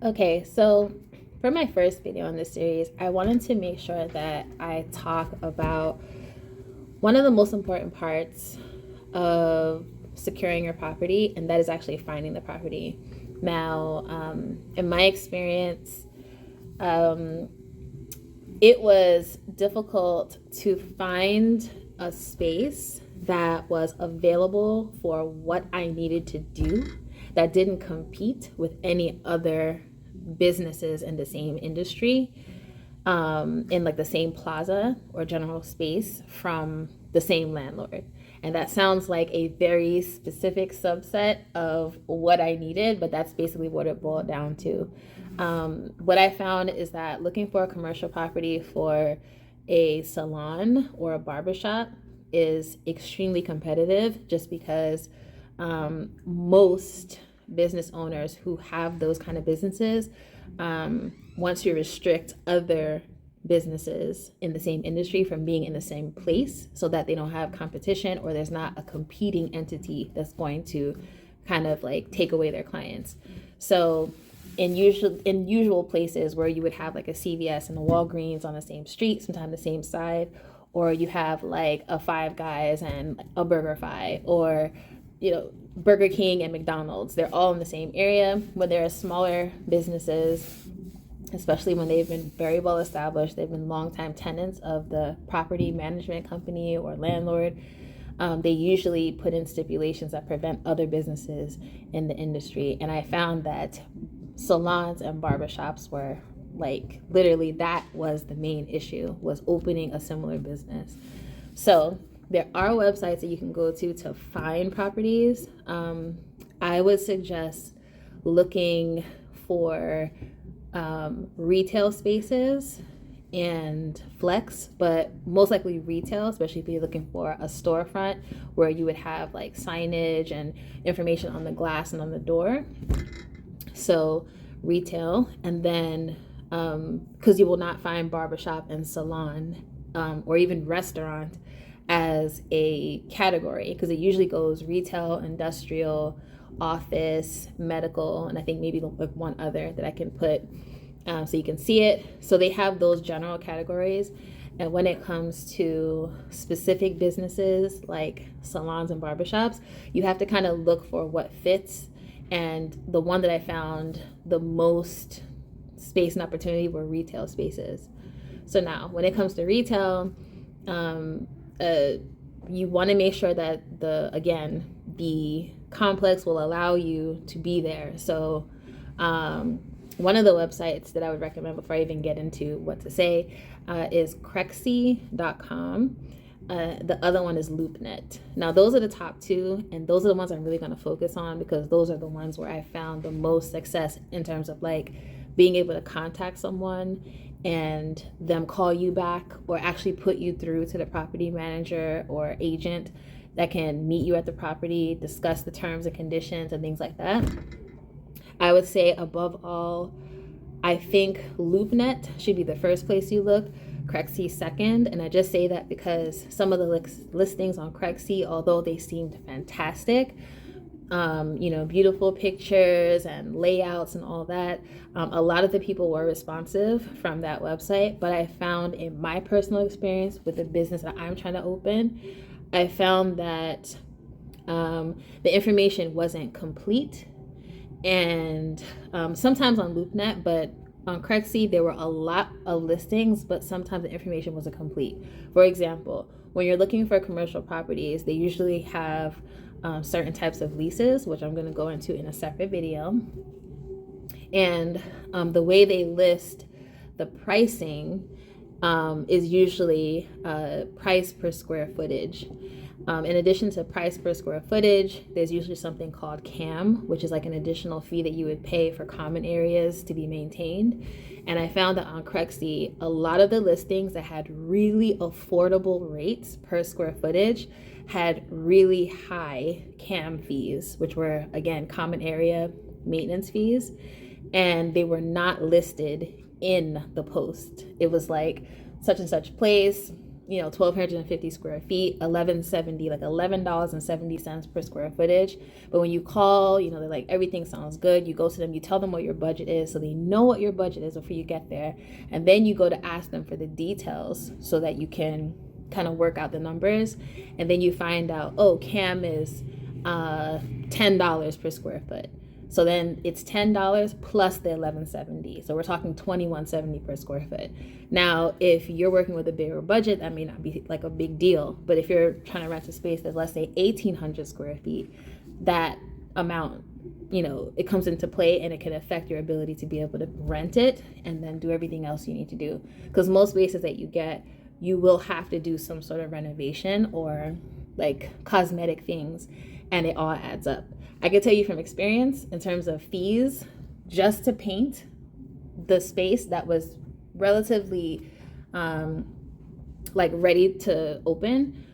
Okay, so for my first video in this series, I wanted to make sure that I talk about one of the most important parts of securing your property, and that is actually finding the property. Now, in my experience, um, it was difficult to find a space that was available for what I needed to do that didn't compete with any other businesses in the same industry, in like the same plaza or general space from the same landlord. And that sounds like a very specific subset of what I needed, but that's basically what it boiled down to. What I found is that looking for a commercial property for a salon or a barbershop is extremely competitive just because most business owners who have those kind of businesses want to restrict other businesses in the same industry from being in the same place so that they don't have competition or there's not a competing entity that's going to kind of like take away their clients. So in usual places where you would have like a CVS and a Walgreens on the same street, sometimes the same side, or you have like a Five Guys and a BurgerFi, or Burger King and McDonald's, they're all in the same area. When there are smaller businesses, especially when they've been very well established, they've been longtime tenants of the property management company or landlord, they usually put in stipulations that prevent other businesses in the industry. And I found that salons and barbershops were like, literally that was the main issue, was opening a similar business. So there are websites that you can go to find properties. I would suggest looking for retail spaces and flex, but most likely retail, especially if you're looking for a storefront where you would have like signage and information on the glass and on the door. So retail, and then because you will not find barbershop and salon or even restaurant as a category, because it usually goes retail, industrial, office, medical, and I think maybe with one other that I can put so you can see it. So they have those general categories. And when it comes to specific businesses like salons and barbershops, you have to kind of look for what fits. And the one that I found the most space and opportunity were retail spaces. So now when it comes to retail, you want to make sure that the complex will allow you to be there. So one of the websites that I would recommend before I even get into what to say is crexy.com. The other one is LoopNet. Now those are the top two, and those are the ones I'm really going to focus on because those are the ones where I found the most success in terms of like being able to contact someone and them call you back or actually put you through to the property manager or agent that can meet you at the property, discuss the terms and conditions and things like that. I would say above all, I think LoopNet should be the first place you look, Crexy second. And I just say that because some of the listings on Crexy, although they seemed fantastic, beautiful pictures and layouts and all that, a lot of the people were responsive from that website. But I found in my personal experience with the business that I'm trying to open, I found that the information wasn't complete. And sometimes on LoopNet, but on Crexy, there were a lot of listings, but sometimes the information wasn't complete. For example, when you're looking for commercial properties, they usually have certain types of leases, which I'm going to go into in a separate video. And the way they list the pricing is usually price per square footage. In addition to price per square footage, there's usually something called CAM, which is like an additional fee that you would pay for common areas to be maintained. And I found that on Crexy, a lot of the listings that had really affordable rates per square footage had really high CAM fees, which were, again, common area maintenance fees. And they were not listed in the post. It was like such and such place, 1,250 square feet, 1170, like $11.70 per square footage. But when you call, they're like, everything sounds good. You go to them, you tell them what your budget is, so they know what your budget is before you get there. And then you go to ask them for the details so that you can kind of work out the numbers. And then you find out, oh, CAM is $10 per square foot. So then it's $10 plus the $11.70. So we're talking $21.70 per square foot. Now, if you're working with a bigger budget, that may not be like a big deal. But if you're trying to rent a space that's, let's say, 1,800 square feet, that amount, it comes into play, and it can affect your ability to be able to rent it and then do everything else you need to do. Because most spaces that you get, you will have to do some sort of renovation or like cosmetic things, and it all adds up. I can tell you from experience, in terms of fees, just to paint the space that was relatively like ready to open,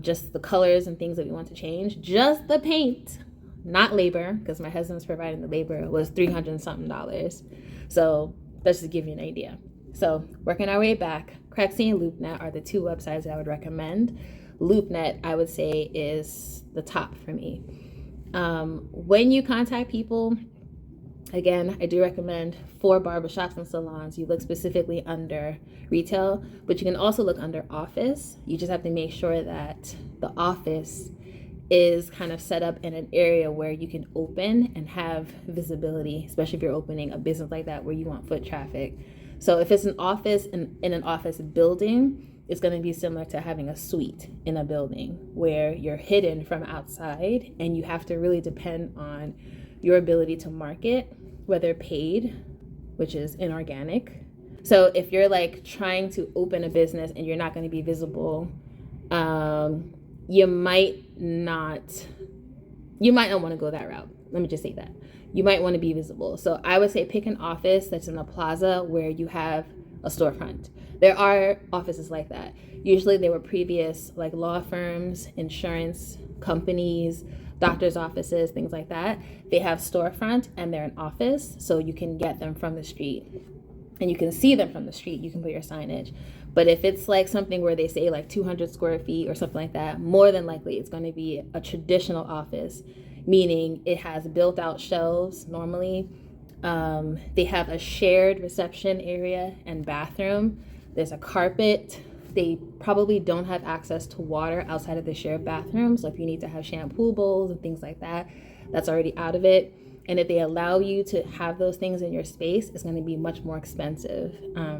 just the colors and things that we want to change, just the paint, not labor, because my husband's providing the labor, was $300 and something. So that's just to give you an idea. So working our way back, Craigslist and LoopNet are the two websites that I would recommend. LoopNet, I would say, is the top for me. When you contact people, again, I do recommend for barbershops and salons, you look specifically under retail, but you can also look under office. You just have to make sure that the office is kind of set up in an area where you can open and have visibility, especially if you're opening a business like that where you want foot traffic. So if it's an office in an office building, it's going to be similar to having a suite in a building where you're hidden from outside, and you have to really depend on your ability to market, whether paid, which is inorganic. So if you're like trying to open a business and you're not going to be visible, you might not want to go that route. Let me just say that. You might want to be visible. So I would say pick an office that's in a plaza where you have a storefront. There are offices like that. Usually they were previous like law firms, insurance companies, doctor's offices, things like that. They have storefront and they're an office, so you can get them from the street and you can see them from the street. You can put your signage. But if it's like something where they say like 200 square feet or something like that, more than likely it's going to be a traditional office, meaning it has built out shelves normally. They have a shared reception area and bathroom. There's a carpet. They probably don't have access to water outside of the shared bathroom. So if you need to have shampoo bowls and things like that, that's already out of it. And if they allow you to have those things in your space, it's going to be much more expensive,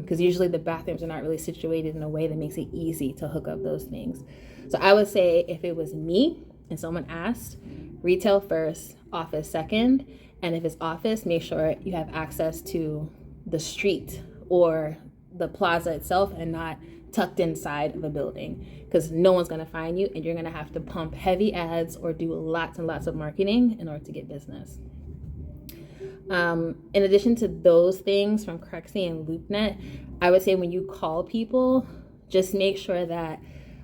because usually the bathrooms are not really situated in a way that makes it easy to hook up those things. So I would say if it was me and someone asked, retail first, office second. And if it's office, make sure you have access to the street or the plaza itself and not tucked inside of a building, because no one's going to find you and you're going to have to pump heavy ads or do lots and lots of marketing in order to get business. In addition to those things from Craigslist and LoopNet, I would say when you call people, just make sure that,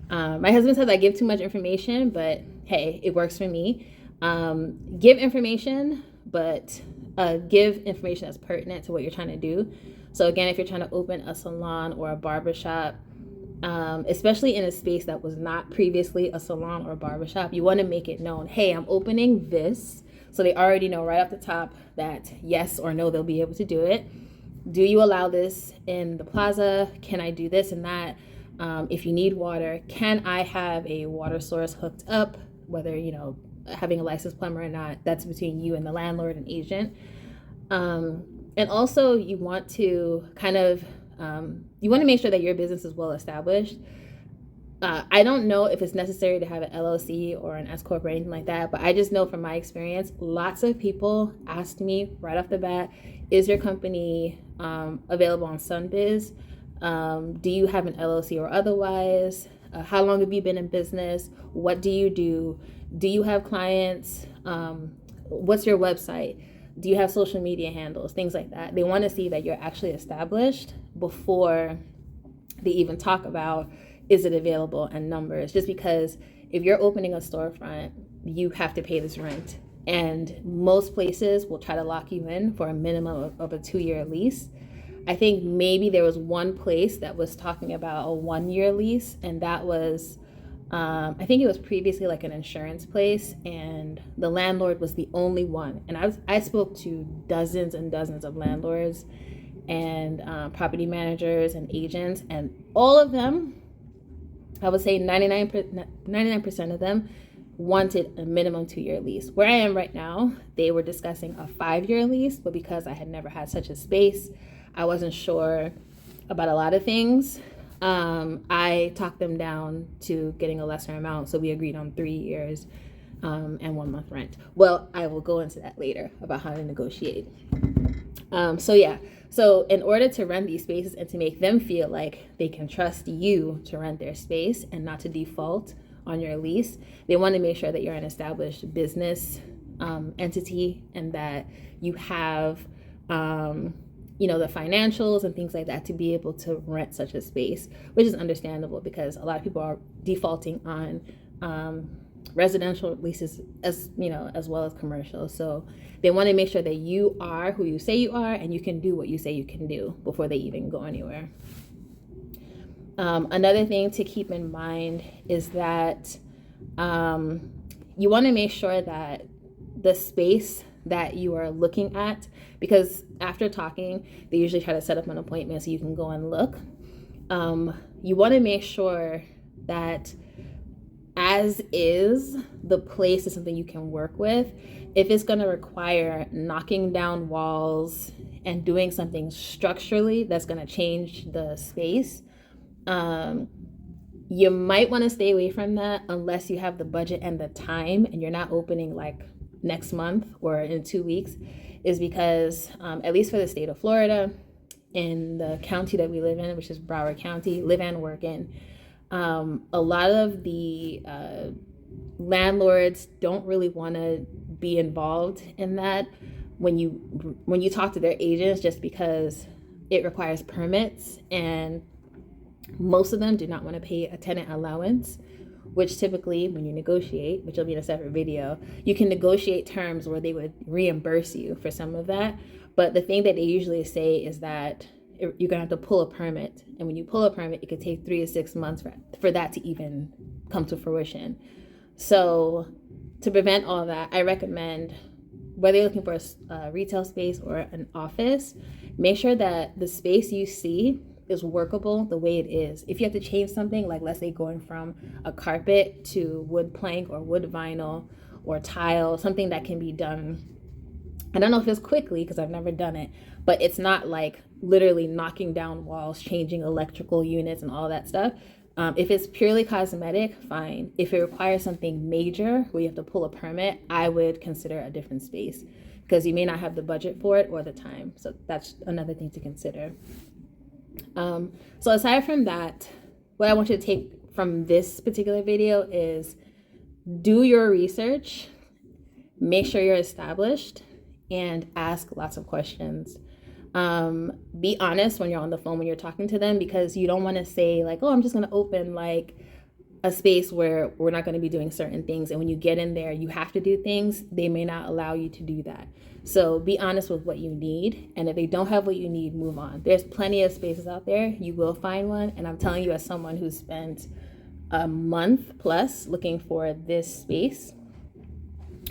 my husband says I give too much information, but hey, it works for me. Give information, but give information that's pertinent to what you're trying to do. So again, if you're trying to open a salon or a barbershop, especially in a space that was not previously a salon or a barbershop, you want to make it known, hey, I'm opening this. So they already know right off the top that yes or no, they'll be able to do it. Do you allow this in the plaza? Can I do this and that? If you need water, can I have a water source hooked up? Whether, having a licensed plumber or not, that's between you and the landlord and agent. And also you want to you want to make sure that your business is well established. I don't know if it's necessary to have an LLC or an S Corp or anything like that, but I just know from my experience, lots of people asked me right off the bat, is your company available on Sunbiz? Do you have an LLC or otherwise? How long have you been in business? What do you do? Do you have clients? What's your website? Do you have social media handles? Things like that. They want to see that you're actually established before they even talk about, is it available, and numbers. Just because if you're opening a storefront, you have to pay this rent. And most places will try to lock you in for a minimum of a 2-year lease. I think maybe there was one place that was talking about a 1-year lease, and that was, I think it was previously like an insurance place, and the landlord was the only one. And I spoke to dozens and dozens of landlords and property managers and agents, and all of them, I would say 99% of them wanted a minimum 2-year lease. Where I am right now, they were discussing a 5-year lease, but because I had never had such a space, I wasn't sure about a lot of things. I talked them down to getting a lesser amount, so we agreed on 3 years and 1 month rent. Well, I will go into that later about how to negotiate. So in order to rent these spaces and to make them feel like they can trust you to rent their space and not to default on your lease, they want to make sure that you're an established business entity and that you have the financials and things like that to be able to rent such a space, which is understandable because a lot of people are defaulting on residential leases as well as commercial. So they want to make sure that you are who you say you are and you can do what you say you can do before they even go anywhere. Another thing to keep in mind is that you want to make sure that the space that you are looking at, because after talking, they usually try to set up an appointment so you can go and look. You want to make sure that as is, the place is something you can work with. If it's going to require knocking down walls and doing something structurally that's going to change the space, you might want to stay away from that unless you have the budget and the time and you're not opening like next month or in 2 weeks, is because at least for the state of Florida, in the county that we live in, which is Broward County, live and work in, a lot of the landlords don't really want to be involved in that when you talk to their agents, just because it requires permits, and most of them do not want to pay a tenant allowance, which typically when you negotiate, which will be in a separate video, you can negotiate terms where they would reimburse you for some of that. But the thing that they usually say is that you're gonna have to pull a permit, and when you pull a permit, it could take 3 to 6 months for that to even come to fruition. So to prevent all that, I recommend, whether you're looking for a retail space or an office, make sure that the space you see is workable the way it is. If you have to change something, like let's say going from a carpet to wood plank or wood vinyl or tile, something that can be done, I don't know if it's quickly because I've never done it, but it's not like literally knocking down walls, changing electrical units and all that stuff. If it's purely cosmetic, fine. If it requires something major where you have to pull a permit, I would consider a different space because you may not have the budget for it or the time. So that's another thing to consider. So aside from that, what I want you to take from this particular video is do your research, make sure you're established, and ask lots of questions. Be honest when you're on the phone, when you're talking to them, because you don't want to say like, oh, I'm just going to open like a space where we're not going to be doing certain things. And when you get in there, you have to do things. They may not allow you to do that. So be honest with what you need. And if they don't have what you need, move on. There's plenty of spaces out there. You will find one. And I'm telling you, as someone who spent a month plus looking for this space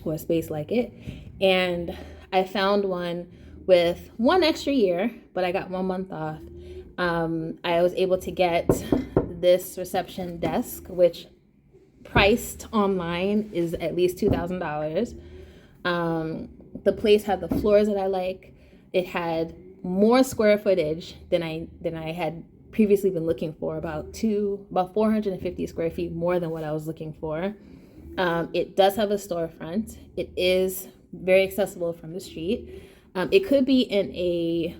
or a space like it, and I found one with 1 extra year, but I got 1 month off. I was able to get this reception desk, which priced online is at least $2,000. The place had the floors that I like. It had more square footage than I had previously been looking for, about 450 square feet more than what I was looking for. It does have a storefront. It is very accessible from the street. It could be in a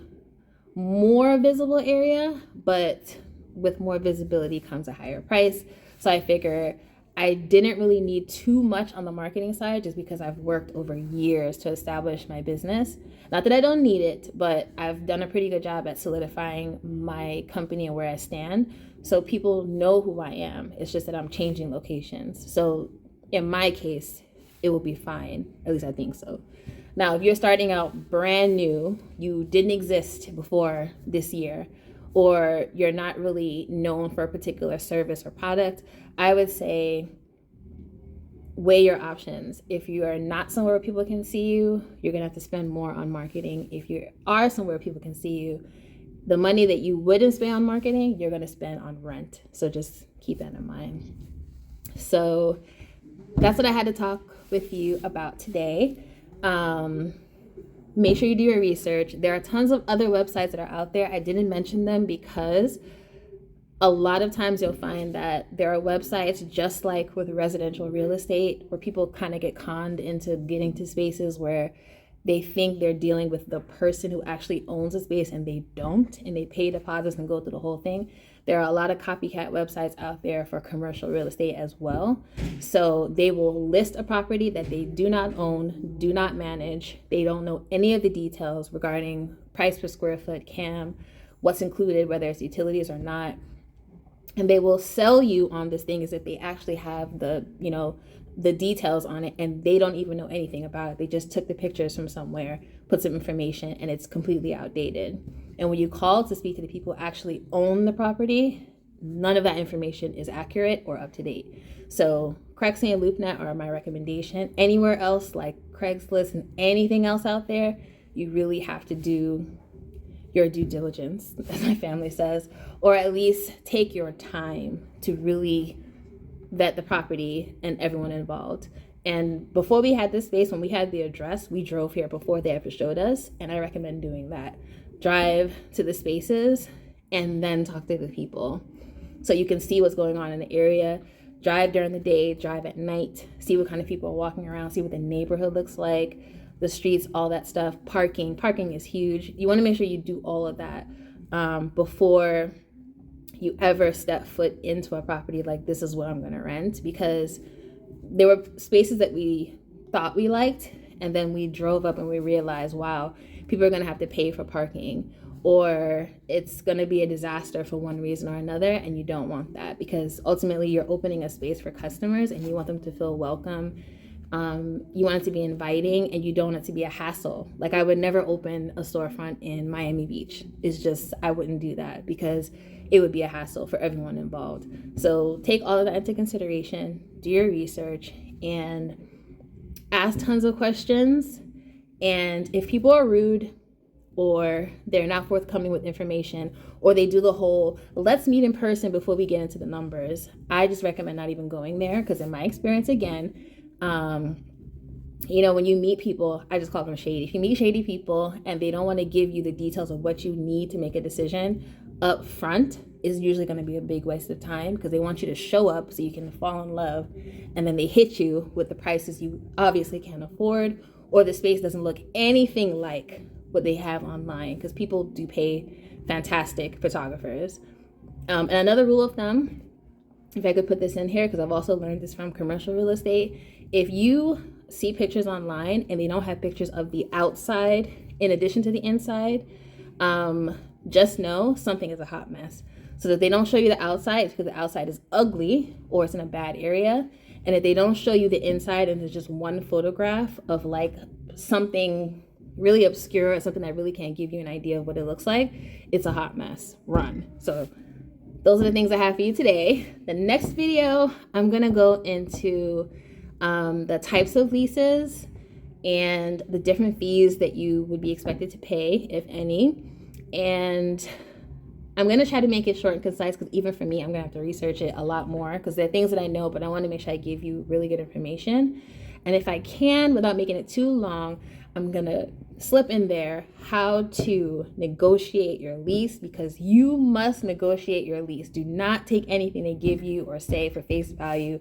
more visible area, but with more visibility comes a higher price. So I figure I didn't really need too much on the marketing side, just because I've worked over years to establish my business. Not that I don't need it, but I've done a pretty good job at solidifying my company and where I stand. So people know who I am. It's just that I'm changing locations. So in my case, it will be fine. At least I think so. Now, if you're starting out brand new, you didn't exist before this year, or you're not really known for a particular service or product, I would say weigh your options. If you are not somewhere where people can see you, you're gonna have to spend more on marketing. If you are somewhere people can see you, the money that you wouldn't spend on marketing, you're gonna spend on rent. So just keep that in mind. So that's what I had to talk with you about today. Make sure you do your research. There are tons of other websites that are out there. I didn't mention them because a lot of times you'll find that there are websites just like with residential real estate where people kind of get conned into getting to spaces where they think they're dealing with the person who actually owns a space and they don't, and they pay deposits and go through the whole thing. There are a lot of copycat websites out there for commercial real estate as well. So they will list a property that they do not own, do not manage. They don't know any of the details regarding price per square foot, CAM, what's included, whether it's utilities or not. And they will sell you on this thing as if they actually have the details on it, and they don't even know anything about it. They just took the pictures from somewhere, put some information, and it's completely outdated. And when you call to speak to the people who actually own the property, none of that information is accurate or up to date. So Craigslist and LoopNet are my recommendation. Anywhere else like Craigslist and anything else out there, you really have to do your due diligence, as my family says, or at least take your time to really vet the property and everyone involved. And before we had this space, when we had the address, we drove here before they ever showed us, and I recommend doing that. Drive to the spaces and then talk to the people so you can see what's going on in the area. Drive during the day, drive at night, see what kind of people are walking around, see what the neighborhood looks like, the streets, all that stuff. Parking is huge. You want to make sure you do all of that before you ever step foot into a property like this is what I'm going to rent, because there were spaces that we thought we liked, and then we drove up and we realized, wow, people are going to have to pay for parking, or it's going to be a disaster for one reason or another, and you don't want that, because ultimately you're opening a space for customers and you want them to feel welcome. You want it to be inviting, and you don't want it to be a hassle. Like, I would never open a storefront in Miami Beach. It's just, I wouldn't do that because it would be a hassle for everyone involved. So take all of that into consideration, do your research, and ask tons of questions. And if people are rude, or they're not forthcoming with information, or they do the whole, let's meet in person before we get into the numbers, I just recommend not even going there, because in my experience, again, when you meet people, I just call them shady. If you meet shady people and they don't want to give you the details of what you need to make a decision up front, is usually going to be a big waste of time, because they want you to show up so you can fall in love, and then they hit you with the prices you obviously can't afford, or the space doesn't look anything like what they have online, because people do pay fantastic photographers. And another rule of thumb, if I could put this in here, because I've also learned this from commercial real estate, if you see pictures online and they don't have pictures of the outside in addition to the inside, just know something is a hot mess. So that they don't show you the outside, it's because the outside is ugly or it's in a bad area. And if they don't show you the inside and there's just one photograph of like something really obscure or something that really can't give you an idea of what it looks like, it's a hot mess. Run. So those are the things I have for you today. The next video, I'm going to go into the types of leases and the different fees that you would be expected to pay, if any. And I'm going to try to make it short and concise, because even for me, I'm going to have to research it a lot more, because there are things that I know, but I want to make sure I give you really good information. And if I can, without making it too long, I'm going to slip in there how to negotiate your lease, because you must negotiate your lease. Do not take anything they give you or say for face value.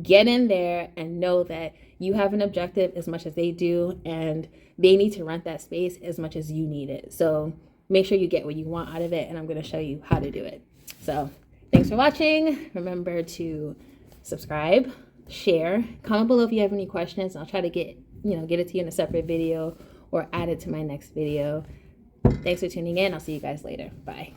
Get in there and know that you have an objective as much as they do, and they need to rent that space as much as you need it. So make sure you get what you want out of it, and I'm going to show you how to do it. So thanks for watching. Remember to subscribe, share, comment below if you have any questions. I'll try to get it to you in a separate video or add it to my next video. Thanks for tuning in. I'll see you guys later. Bye.